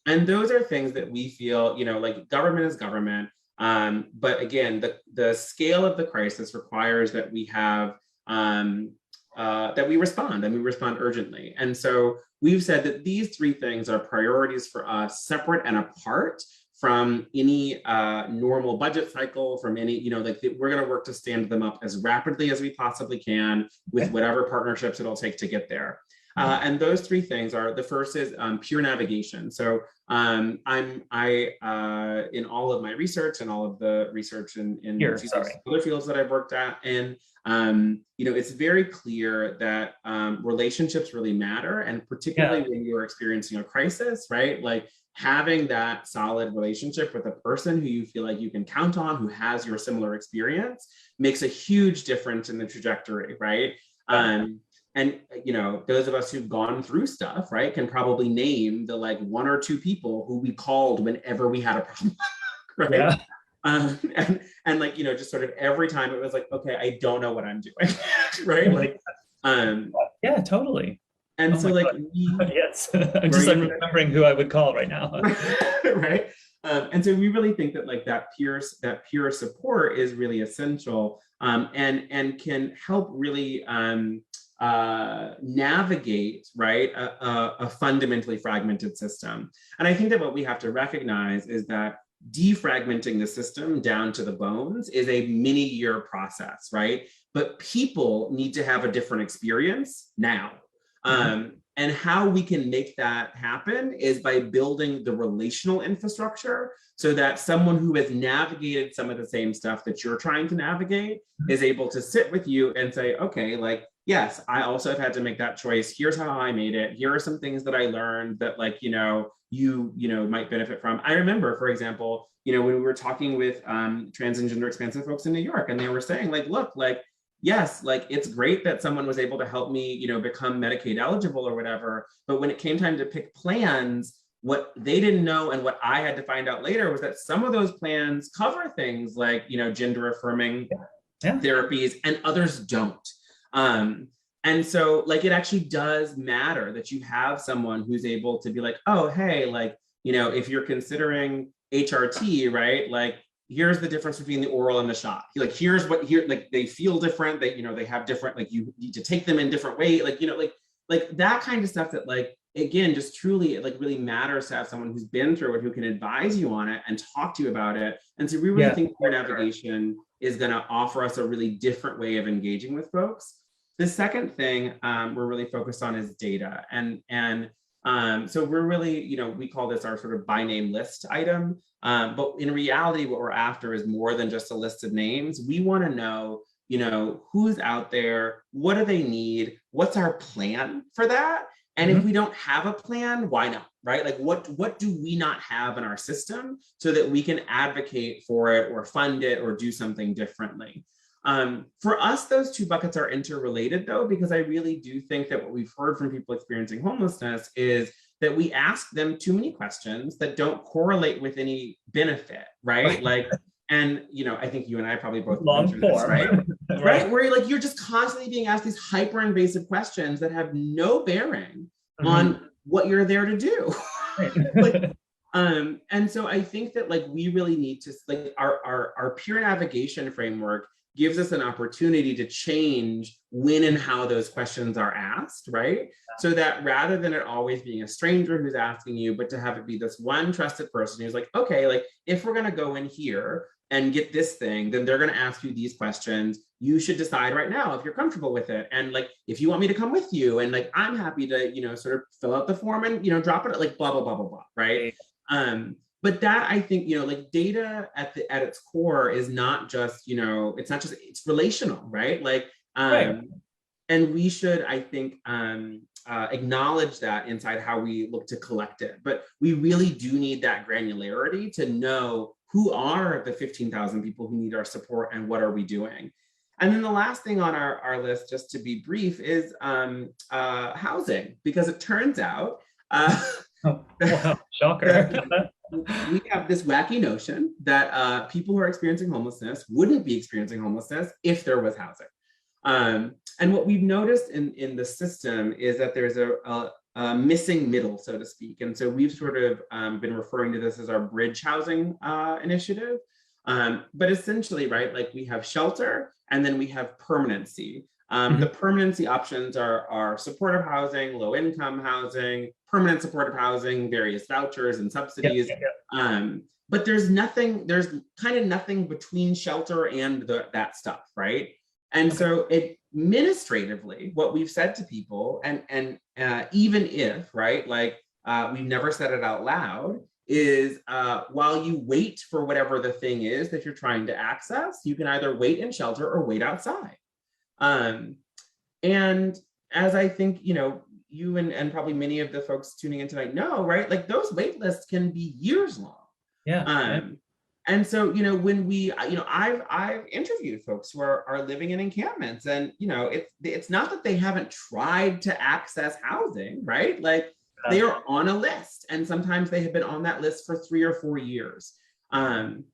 And those are things that we feel, like government is government. But again, the scale of the crisis requires that we have that we respond, and we respond urgently. And so we've said that these three things are priorities for us, separate and apart from any normal budget cycle, from any, like we're going to work to stand them up as rapidly as we possibly can with whatever partnerships it'll take to get there. And those three things are, the first is pure navigation. So in all of my research and all of the research in other fields that I've worked at, and it's very clear that relationships really matter, and particularly when you're experiencing a crisis, right? Like having that solid relationship with a person who you feel like you can count on, who has your similar experience, makes a huge difference in the trajectory, right? And those of us who've gone through stuff, right, can probably name the like one or two people who we called whenever we had a problem, right? Yeah. And like, just sort of every time it was like, okay, I don't know what I'm doing, right? Like, yeah, totally. And so like, yes, I'm remembering who I would call right now. Right. And so we really think that like that peer support is really essential, and can help really navigate, right, a fundamentally fragmented system. And I think that what we have to recognize is that defragmenting the system down to the bones is a many-year process, right? But people need to have a different experience now. And how we can make that happen is by building the relational infrastructure so that someone who has navigated some of the same stuff that you're trying to navigate is able to sit with you and say, okay, like, yes, I also have had to make that choice. Here's how I made it. Here are some things that I learned that like, you might benefit from. I remember, for example, when we were talking with trans and gender expansive folks in New York, and they were saying like, look, like, yes, like it's great that someone was able to help me, become Medicaid eligible or whatever. But when it came time to pick plans, what they didn't know and what I had to find out later was that some of those plans cover things like, gender affirming therapies, and others don't. And so like, it actually does matter that you have someone who's able to be like, oh, hey, like, if you're considering HRT, right? Like, here's the difference between the oral and the shot. Like, here's what like they feel different, that, they have different, like you need to take them in different ways. Like, like that kind of stuff that like, again, just truly, it like really matters to have someone who's been through it, who can advise you on it and talk to you about it. And so we really think peer navigation is going to offer us a really different way of engaging with folks. The second thing we're really focused on is data. And so we're really, we call this our sort of by name list item. But in reality, what we're after is more than just a list of names. We want to know, who's out there, what do they need, what's our plan for that? And if we don't have a plan, why not, right? Like what do we not have in our system so that we can advocate for it or fund it or do something differently? For us, those two buckets are interrelated though, because I really do think that what we've heard from people experiencing homelessness is that we ask them too many questions that don't correlate with any benefit, right? Like, and I think you and I probably both mentioned this, right? Right, where like you're just constantly being asked these hyper invasive questions that have no bearing on what you're there to do. Like, and so I think that like we really need to like our peer navigation framework gives us an opportunity to change when and how those questions are asked, right? So that rather than it always being a stranger who's asking you, but to have it be this one trusted person who's like, okay, like if we're gonna go in here and get this thing, then they're gonna ask you these questions. You should decide right now if you're comfortable with it. And like, if you want me to come with you, and like, I'm happy to, sort of fill out the form and, drop it, like blah, blah, blah, blah, blah, right? But that I think, like data at its core is not just, it's relational, right? Like, and we should, I think, acknowledge that inside how we look to collect it. But we really do need that granularity to know who are the 15,000 people who need our support and what are we doing. And then the last thing on our list, just to be brief, is housing, because it turns out shocker. We have this wacky notion that people who are experiencing homelessness wouldn't be experiencing homelessness if there was housing. And what we've noticed in the system is that there's a missing middle, so to speak. And so we've sort of been referring to this as our bridge housing initiative. But essentially, right, like we have shelter and then we have permanency. The permanency options are supportive housing, low income housing, permanent supportive housing, various vouchers and subsidies. But there's kind of nothing between shelter and that stuff, right? And so administratively, what we've said to people, and even if, right, like we've never said it out loud, is while you wait for whatever the thing is that you're trying to access, you can either wait in shelter or wait outside. And as I think, you and probably many of the folks tuning in tonight know, right, like those wait lists can be years long. And so, when we, I've interviewed folks who are living in encampments, and, it's not that they haven't tried to access housing, right? Like they are on a list, and sometimes they have been on that list for 3 or 4 years. And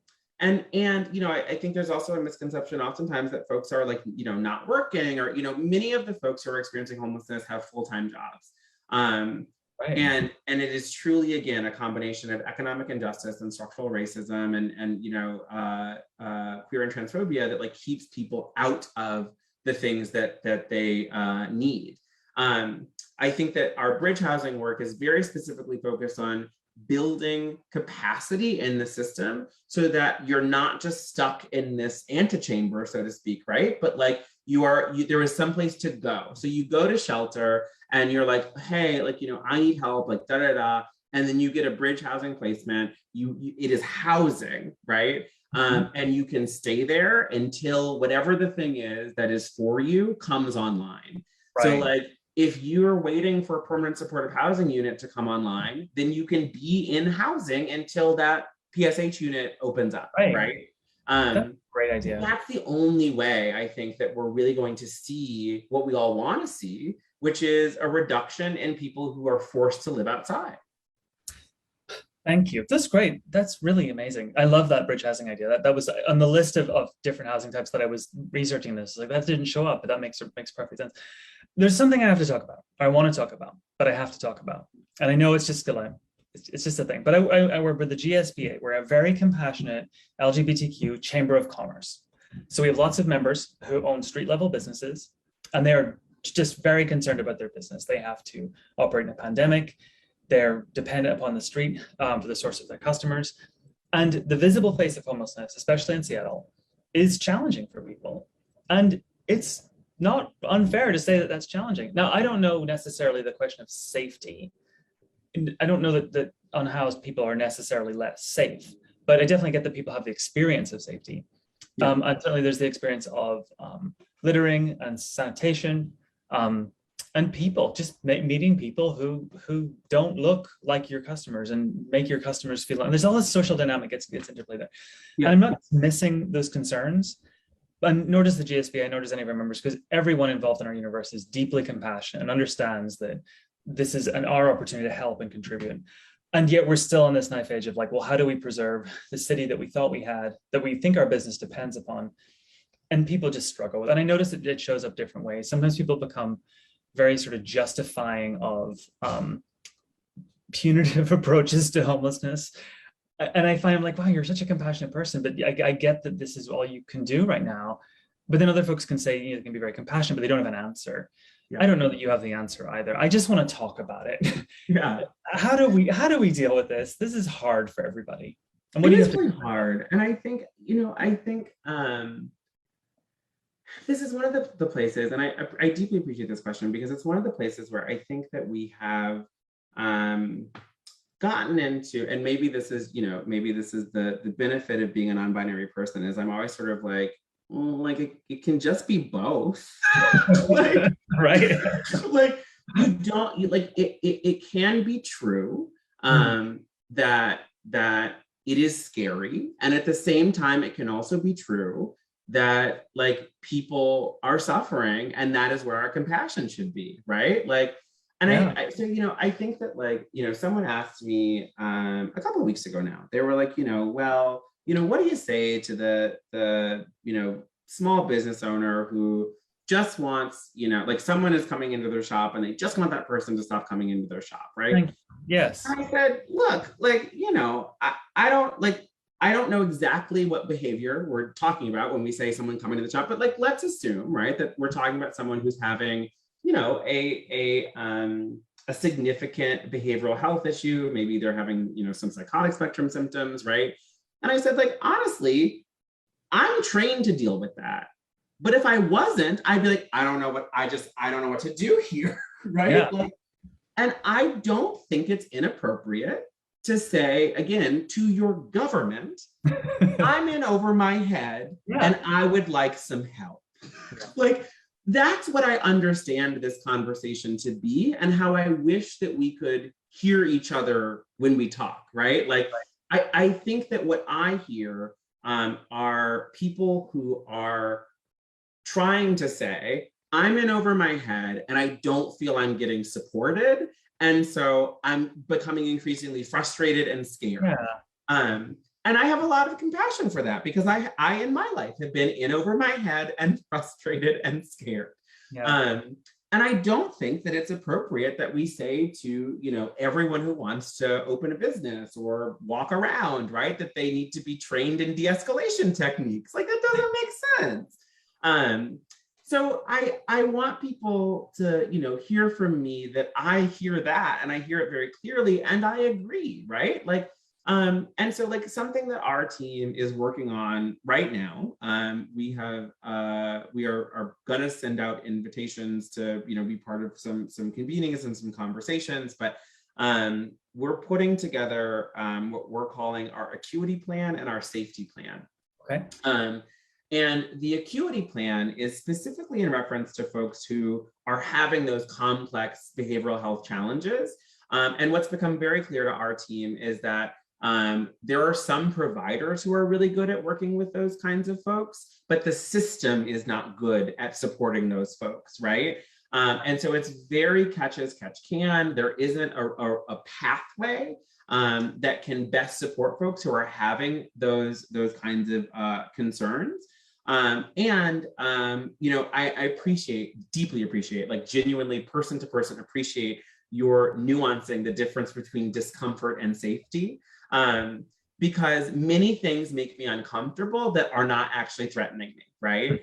I think there's also a misconception oftentimes that folks are like, not working, or, many of the folks who are experiencing homelessness have full-time jobs. And it is truly, again, a combination of economic injustice and structural racism and queer and transphobia that like keeps people out of the things that they need. I think that our bridge housing work is very specifically focused on building capacity in the system so that you're not just stuck in this antechamber, so to speak, right? But like there is some place to go. So you go to shelter and you're like, hey, like, I need help, like da. And then you get a bridge housing placement. It is housing, right? And you can stay there until whatever the thing is that is for you comes online. So like, if you're waiting for a permanent supportive housing unit to come online, then you can be in housing until that PSH unit opens up, right? That's a great idea. That's the only way I think that we're really going to see what we all want to see, which is a reduction in people who are forced to live outside. Thank you. That's great. That's really amazing. I love that bridge housing idea. That was on the list of different housing types that I was researching this. Like that didn't show up, but that makes perfect sense. There's something I have to talk about. I want to talk about, but I have to talk about. And I know it's just it's just a thing. But I work with the GSBA. We're a very compassionate LGBTQ chamber of commerce. So we have lots of members who own street level businesses, and they're just very concerned about their business. They have to operate in a pandemic. They're dependent upon the street for the source of their customers. And the visible face of homelessness, especially in Seattle, is challenging for people. And it's not unfair to say that that's challenging. Now, I don't know necessarily the question of safety. I don't know that unhoused people are necessarily less safe, but I definitely get that people have the experience of safety. And certainly there's the experience of littering and sanitation, and people, just meeting people who don't look like your customers and make your customers feel, and there's all this social dynamic gets interplay there. And I'm not missing those concerns, and nor does the GSBA, nor does any of our members, because everyone involved in our universe is deeply compassionate and understands that this is our opportunity to help and contribute. And yet we're still on this knife edge of like, well, how do we preserve the city that we thought we had, that we think our business depends upon? And people just struggle with it. And I notice that it shows up different ways. Sometimes people become very sort of justifying of punitive approaches to homelessness. And I find I'm like, wow, you're such a compassionate person, but I get that this is all you can do right now. But then other folks can say, they can be very compassionate, but they don't have an answer. I don't know that you have the answer either. I just want to talk about it. How do we deal with this? This is hard for everybody. And what it is really hard. And I think, this is one of the places, and I deeply appreciate this question, because it's one of the places where I think that we have gotten into, and maybe this is the benefit of being a non-binary person, is I'm always sort of like, it can just be both. Right. Like it can be true that it is scary, and at the same time it can also be true that like people are suffering, and that is where our compassion should be, right? Like, and I think that someone asked me a couple of weeks ago now, they were like, well, what do you say to the small business owner who just wants, someone is coming into their shop and they just want that person to stop coming into their shop, right? Yes. I said, look, I don't I don't know exactly what behavior we're talking about when we say someone coming to the shop, but like, let's assume, right, that we're talking about someone who's having, you know, a significant behavioral health issue. Maybe they're having, you know, some psychotic spectrum symptoms, right? And I said, like, honestly, I'm trained to deal with that. But if I wasn't, I'd be like, I don't know what to do here, right? Yeah. Like, and I don't think it's inappropriate to say, again, to your government, I'm in over my head and I would like some help. Like, that's what I understand this conversation to be, and how I wish that we could hear each other when we talk, right? Like, I think that what I hear are people who are trying to say, I'm in over my head and I don't feel I'm getting supported. And so I'm becoming increasingly frustrated and scared. Yeah. And I have a lot of compassion for that, because I in my life have been in over my head and frustrated and scared. Yeah. And I don't think that it's appropriate that we say to, you know, everyone who wants to open a business or walk around, right, that they need to be trained in de-escalation techniques. Like, that doesn't make sense. So I want people to, you know, hear from me that I hear that, and I hear it very clearly, and I agree, right? Like, and so, like, something that our team is working on right now, we are going to send out invitations to, you know, be part of some convenings and some conversations, but we're putting together what we're calling our acuity plan and our safety plan. Okay. And the acuity plan is specifically in reference to folks who are having those complex behavioral health challenges. And what's become very clear to our team is that there are some providers who are really good at working with those kinds of folks, but the system is not good at supporting those folks, right? And so it's very catch as catch can. There isn't a pathway that can best support folks who are having those kinds of concerns. You know, I deeply appreciate, like, genuinely person to person appreciate your nuancing the difference between discomfort and safety, because many things make me uncomfortable that are not actually threatening me, right?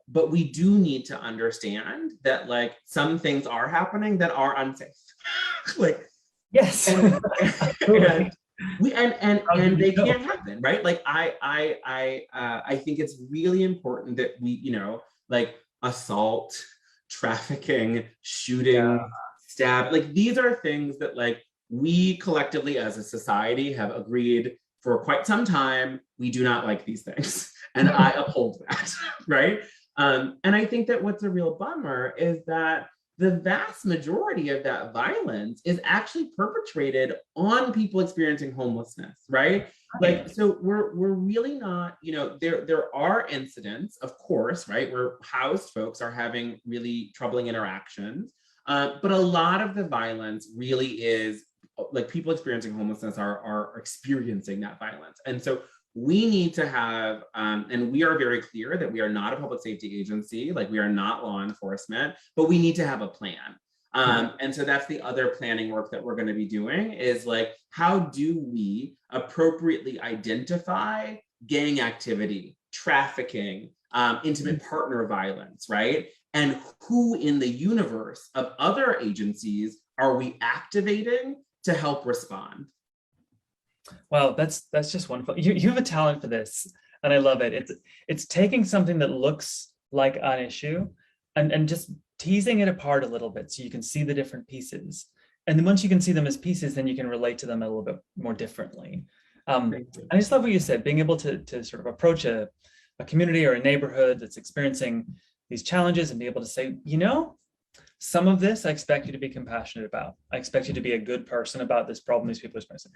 But we do need to understand that, like, some things are happening that are unsafe. Like, yes. And they can't happen, right? Like, I think it's really important that we, you know, like, assault, trafficking, shooting, stab, like, these are things that, like, we collectively as a society have agreed for quite some time, we do not like these things. And I uphold that, right? And I think that what's a real bummer is that the vast majority of that violence is actually perpetrated on people experiencing homelessness, right? Like, so we're really not, you know, there are incidents, of course, right, where housed folks are having really troubling interactions, but a lot of the violence really is, like, people experiencing homelessness are experiencing that violence. And so we need to have, and we are very clear that we are not a public safety agency, like, we are not law enforcement, but we need to have a plan. And so that's the other planning work that we're going to be doing, is, like, how do we appropriately identify gang activity, trafficking, intimate partner violence, right? And who in the universe of other agencies are we activating to help respond? Well, that's just wonderful. You have a talent for this, and I love it. It's taking something that looks like an issue and just teasing it apart a little bit so you can see the different pieces. And then once you can see them as pieces, then you can relate to them a little bit more differently. I just love what you said, being able to sort of approach a community or a neighborhood that's experiencing these challenges and be able to say, you know, some of this I expect you to be compassionate about. I expect you to be a good person about this problem these people are experiencing.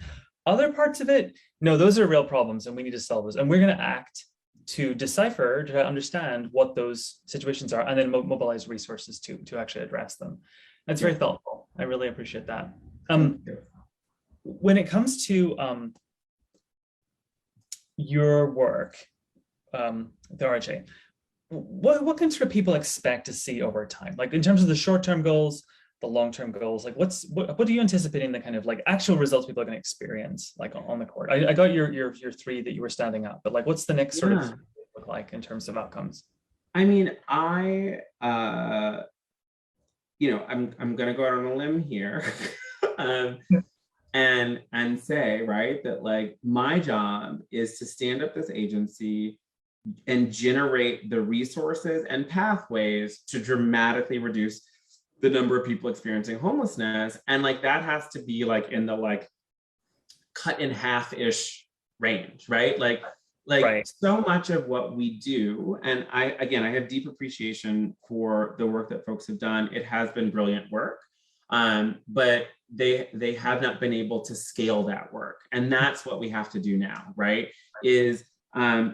Other parts of it, no, those are real problems and we need to solve those. And we're going to act to decipher, to understand what those situations are, and then mobilize resources to actually address them. That's very thoughtful. I really appreciate that. When it comes to your work, the RHA, what can sort of people expect to see over time? Like, in terms of the short-term goals, the long-term goals, like what are you anticipating the kind of like actual results people are going to experience like on the court? I got your three that you were standing up, but like what's the next sort of look like in terms of outcomes? I mean, I'm gonna go out on a limb here. um, and say, right, that like my job is to stand up this agency and generate the resources and pathways to dramatically reduce the number of people experiencing homelessness. And like that has to be like in the like cut in half-ish range, right? Like Right. so much of what we do, and I have deep appreciation for the work that folks have done. It has been brilliant work. But they have not been able to scale that work. And that's what we have to do now, right? Is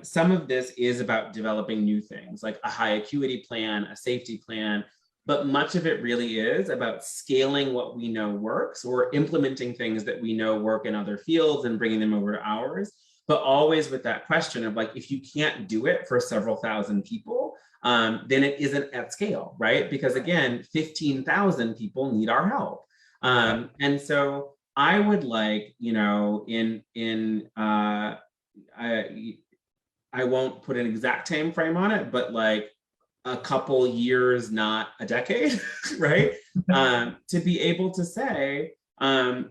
some of this is about developing new things like a high acuity plan, a safety plan, but much of it really is about scaling what we know works or implementing things that we know work in other fields and bringing them over to ours. But always with that question of like, if you can't do it for several thousand people, then it isn't at scale, right? Because again, 15,000 people need our help. And so I would like, I won't put an exact time frame on it, but like a couple years, not a decade, right? To be able to say,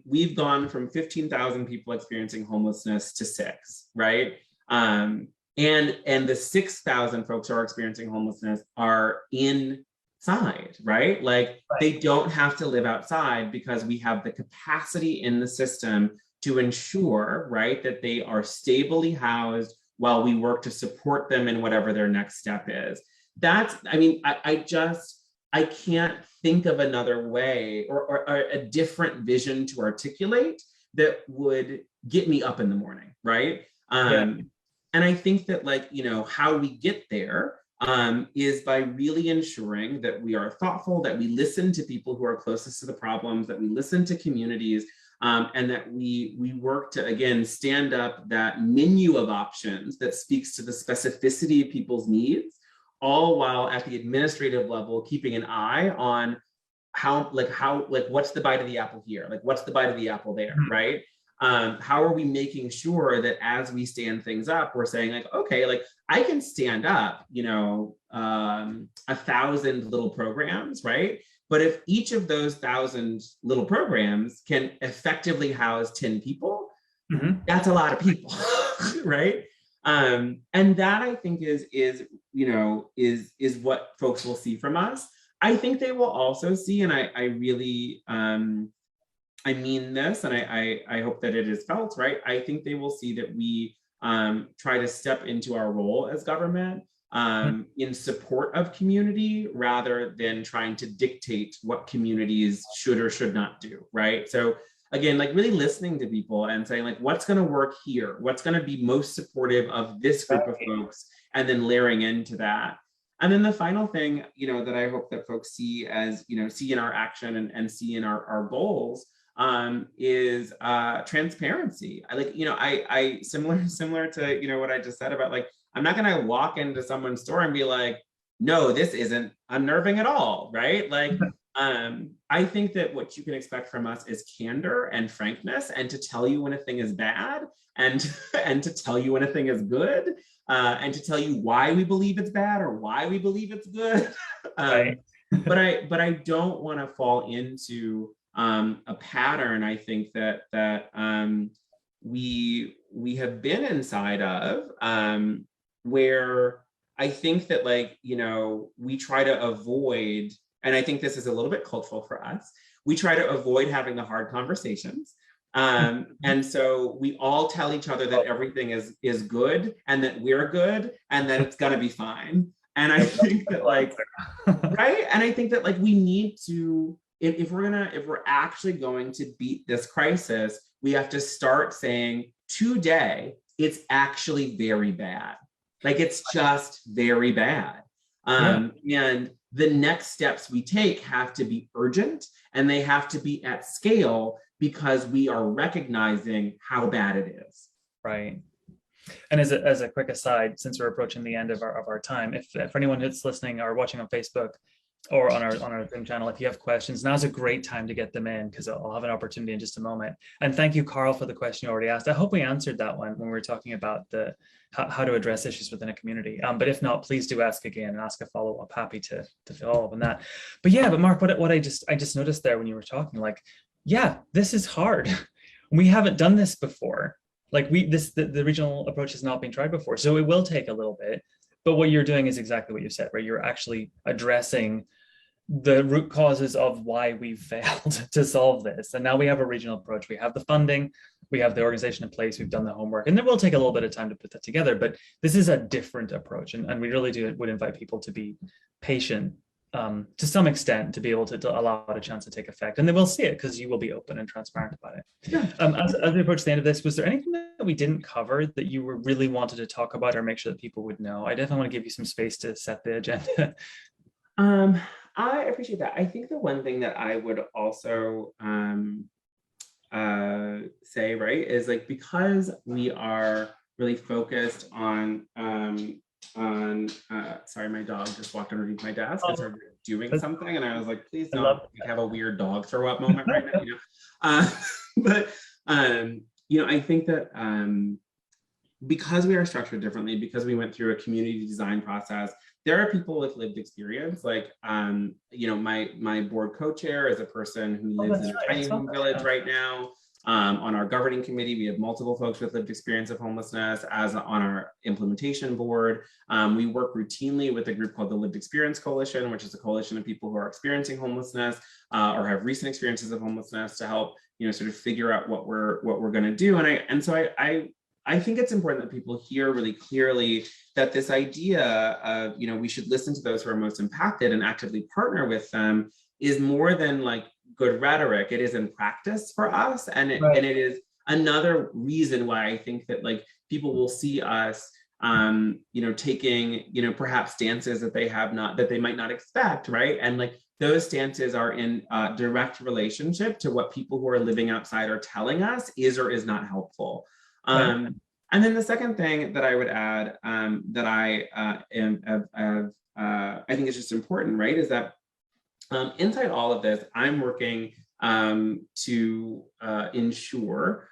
we've gone from 15,000 people experiencing homelessness to 6, right? And the 6,000 folks who are experiencing homelessness are inside, right? Like they don't have to live outside because we have the capacity in the system to ensure, right, that they are stably housed while we work to support them in whatever their next step is. I can't think of another way or a different vision to articulate that would get me up in the morning, right? And I think that how we get there is by really ensuring that we are thoughtful, that we listen to people who are closest to the problems, that we listen to communities, and that we work to, again, stand up that menu of options that speaks to the specificity of people's needs, all while at the administrative level, keeping an eye on what's the bite of the apple here? Like, what's the bite of the apple there, right? How are we making sure that as we stand things up, we're saying like, okay, like I can stand up, 1,000 little programs, right? But if each of those 1,000 little programs can effectively house 10 people, that's a lot of people, right? And that I think is what folks will see from us. I think they will also see, and I really, I mean this, and I hope that it is felt, right? I think they will see that we try to step into our role as government in support of community rather than trying to dictate what communities should or should not do, right? So again, like really listening to people and saying like, what's going to work here? What's going to be most supportive of this group of folks? And then layering into that. And then the final thing, that I hope that folks see as, see in our action and see in our goals is transparency. I similar to, what I just said about like, I'm not going to walk into someone's store and be like, no, this isn't unnerving at all, right? Like, I think that what you can expect from us is candor and frankness, and to tell you when a thing is bad, and to tell you when a thing is good, and to tell you why we believe it's bad or why we believe it's good. But I don't want to fall into a pattern. I think that we have been inside of where I think that we try to avoid. And I think this is a little bit cultural for us. We try to avoid having the hard conversations. And so we all tell each other that everything is good and that we're good and that it's gonna be fine. And I think that right? And I think that we need to, if we're actually going to beat this crisis, we have to start saying today, it's actually very bad. It's just very bad. And the next steps we take have to be urgent and they have to be at scale because we are recognizing how bad it is. Right. And as a quick aside, since we're approaching the end of our time, if for anyone that's listening or watching on Facebook, or on our Zoom channel. If you have questions, now's a great time to get them in, because I'll have an opportunity in just a moment. And thank you, Carl, for the question you already asked. I hope we answered that one when we were talking about the how to address issues within a community. But if not, please do ask again and ask a follow-up. Happy to follow up on that. But yeah, but Mark, what I just noticed there when you were talking, like, yeah, this is hard. We haven't done this before. Like the regional approach has not been tried before. So it will take a little bit. But what you're doing is exactly what you said, right? You're actually addressing the root causes of why we've failed to solve this. And now we have a regional approach. We have the funding, we have the organization in place, we've done the homework, and it will take a little bit of time to put that together, but this is a different approach. And we really would invite people to be patient to some extent, to be able to allow it a chance to take effect. And then we'll see it, because you will be open and transparent about it. Yeah. As we approach the end of this, was there anything that we didn't cover that you were really wanted to talk about or make sure that people would know? I definitely want to give you some space to set the agenda. I appreciate that. I think the one thing that I would also say, right, is like, because we are really focused on sorry, my dog just walked underneath my desk and started doing something, and I was like, please don't have a weird dog throw up moment right now, you know. But you know, I think that because we are structured differently, because we went through a community design process, there are people with lived experience. Like, you know, my board co-chair is a person who lives in a tiny home village right now. On our governing committee, we have multiple folks with lived experience of homelessness. As on our implementation board, we work routinely with a group called the Lived Experience Coalition, which is a coalition of people who are experiencing homelessness or have recent experiences of homelessness, to help, you know, sort of figure out what we're going to do. And so I think it's important that people hear really clearly that this idea of, you know, we should listen to those who are most impacted and actively partner with them is more than like good rhetoric. It is in practice for us. And it is another reason why I think that like people will see us, you know, taking, you know, perhaps stances that they might not expect, right? And like those stances are in direct relationship to what people who are living outside are telling us is or is not helpful. And then the second thing that I would add that I think is just important, right, is that inside all of this, I'm working to ensure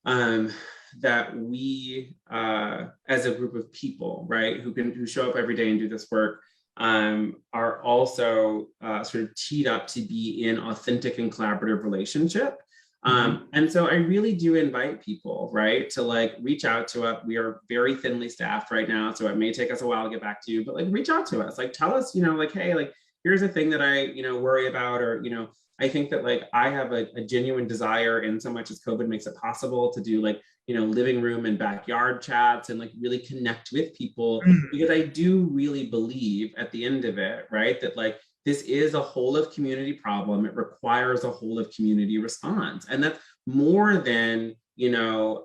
that we, as a group of people, right, who show up every day and do this work, are also sort of teed up to be in authentic and collaborative relationship. And so I really do invite people, right, to like reach out to us. We are very thinly staffed right now, so it may take us a while to get back to you, but like reach out to us, like tell us, you know, like, hey, like here's a thing that I, you know, worry about, or, you know, I think that like I have a genuine desire, in so much as COVID makes it possible, to do like, you know, living room and backyard chats and like really connect with people, because I do really believe at the end of it, right, that like this is a whole of community problem. It requires a whole of community response. And that's more than, you know,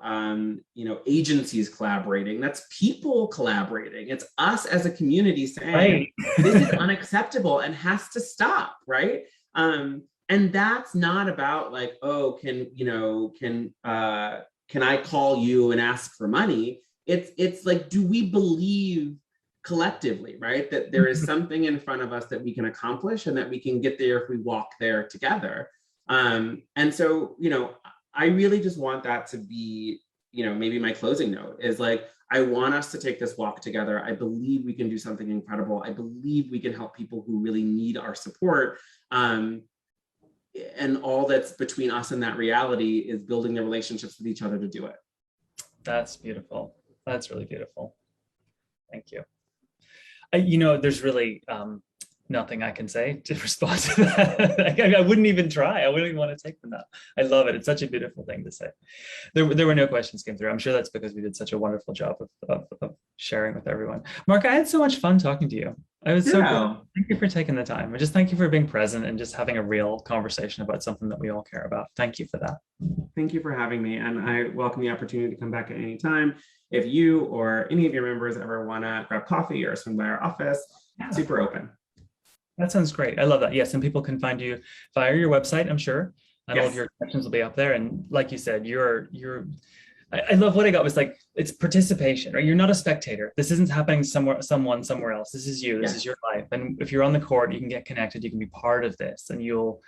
agencies collaborating. That's people collaborating. It's us as a community saying, this is unacceptable and has to stop, right? And that's not about like, oh, can I call you and ask for money? It's like, do we believe collectively, right, that there is something in front of us that we can accomplish and that we can get there if we walk there together? And so, you know, I really just want that to be, you know, maybe my closing note is like, I want us to take this walk together. I believe we can do something incredible. I believe we can help people who really need our support. And all that's between us and that reality is building the relationships with each other to do it. That's beautiful. That's really beautiful. Thank you. You know, there's really nothing I can say to respond to that. I wouldn't even try. I wouldn't even want to take them out. I love it. It's such a beautiful thing to say. There were no questions came through. I'm sure that's because we did such a wonderful job of sharing with everyone. Mark, I had so much fun talking to you. I was so cool. Thank you for taking the time. And just thank you for being present and just having a real conversation about something that we all care about. Thank you for that. Thank you for having me. And I welcome the opportunity to come back at any time. If you or any of your members ever want to grab coffee or swing by our office, super open. That sounds great. I love that. Yes, and people can find you via your website, I'm sure. And all of your connections will be up there. And like you said, I love what I got was like, it's participation, right? You're not a spectator. This isn't happening somewhere else. This is you, this is your life. And if you're on the court, you can get connected, you can be part of this, and you'll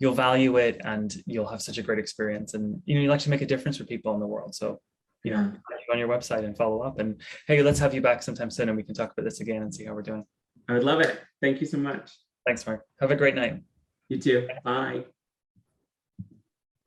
value it, and you'll have such a great experience. And, you'll actually make a difference for people in the world. So, on your website and follow up, and hey, let's have you back sometime soon and we can talk about this again and see how we're doing. I would love it. Thank you so much. Thanks, Mark. Have a great night. You too. Bye.